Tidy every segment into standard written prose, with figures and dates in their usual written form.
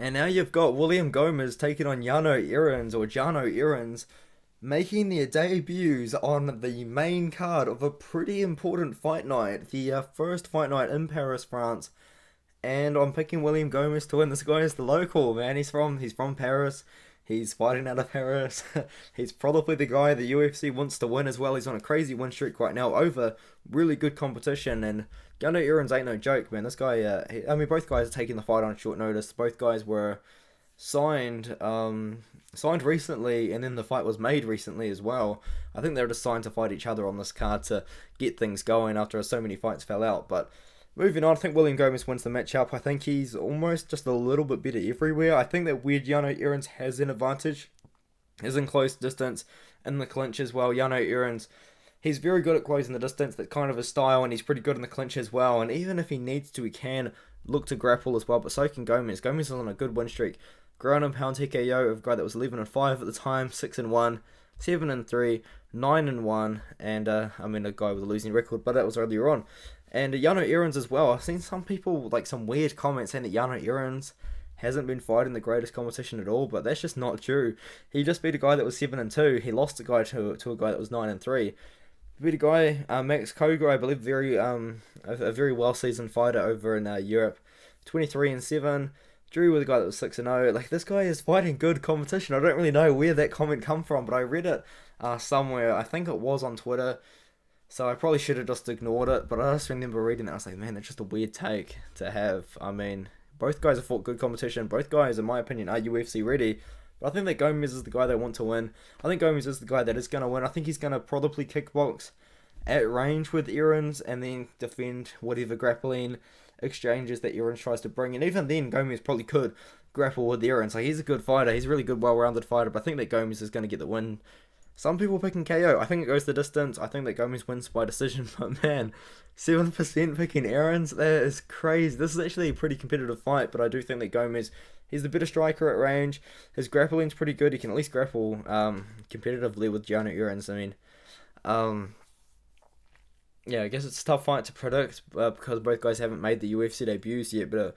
And now you've got William Gomis taking on Jarno Errens, making their debuts on the main card of a pretty important fight night, the first fight night in Paris, France. And I'm picking William Gomis to win. This guy is the local, man. He's from Paris. He's fighting out of Paris. He's probably the guy the UFC wants to win as well. He's on a crazy win streak right now over really good competition. And Jarno Errens ain't no joke, man. This guy, both guys are taking the fight on short notice. Both guys were signed recently, and then the fight was made recently as well. I think they were just signed to fight each other on this card to get things going after so many fights fell out. But moving on, I think William Gomis wins the matchup. I think he's almost just a little bit better everywhere. I think that where Jarno Errens has an advantage is in close distance, in the clinch as well. Jarno Errens, he's very good at closing the distance. That's kind of his style, and he's pretty good in the clinch as well. And even if he needs to, he can look to grapple as well. But so can Gomis. Gomis is on a good win streak. Ground and pound TKO of a guy that was 11-5 at the time, 6-1, 7-3, 9-1, and a guy with a losing record, but that was earlier on. And Jarno Errens as well. I've seen some people, like some weird comments saying that Jarno Errens hasn't been fighting the greatest competition at all, but that's just not true. He just beat a guy that was 7-2. He lost a guy to a guy that was 9-3. He beat a guy, Max Koga, I believe, a very well seasoned fighter over in Europe, 23-7. Drew with a guy that was 6-0. Like, this guy is fighting good competition. I don't really know where that comment come from, but I read it somewhere. I think it was on Twitter. So I probably should have just ignored it. But I just remember reading that. I was like, man, that's just a weird take to have. I mean, both guys have fought good competition. Both guys, in my opinion, are UFC ready. But I think that Gomis is the guy they want to win. I think Gomis is the guy that is going to win. I think he's going to probably kickbox at range with Errens and then defend whatever grappling exchanges that Errens tries to bring. And even then, Gomis probably could grapple with Errens. Like, he's a good fighter. He's a really good, well-rounded fighter. But I think that Gomis is going to get the win. Some people picking KO. I think it goes the distance. I think that Gomis wins by decision. But man, 7% picking Errens, that is crazy. This is actually a pretty competitive fight. But I do think that Gomis, he's the better striker at range. His grappling's pretty good. He can at least grapple competitively with Jarno Errens. I mean, yeah, I guess it's a tough fight to predict because both guys haven't made the UFC debuts yet. But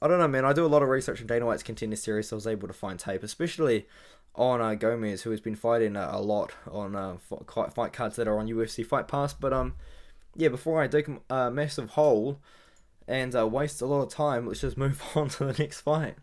I don't know, man. I do a lot of research on Dana White's Contender Series, so I was able to find tape, especially on Gomis, who has been fighting a lot on fight cards that are on UFC Fight Pass. But yeah, before I dig a massive hole and waste a lot of time, let's just move on to the next fight.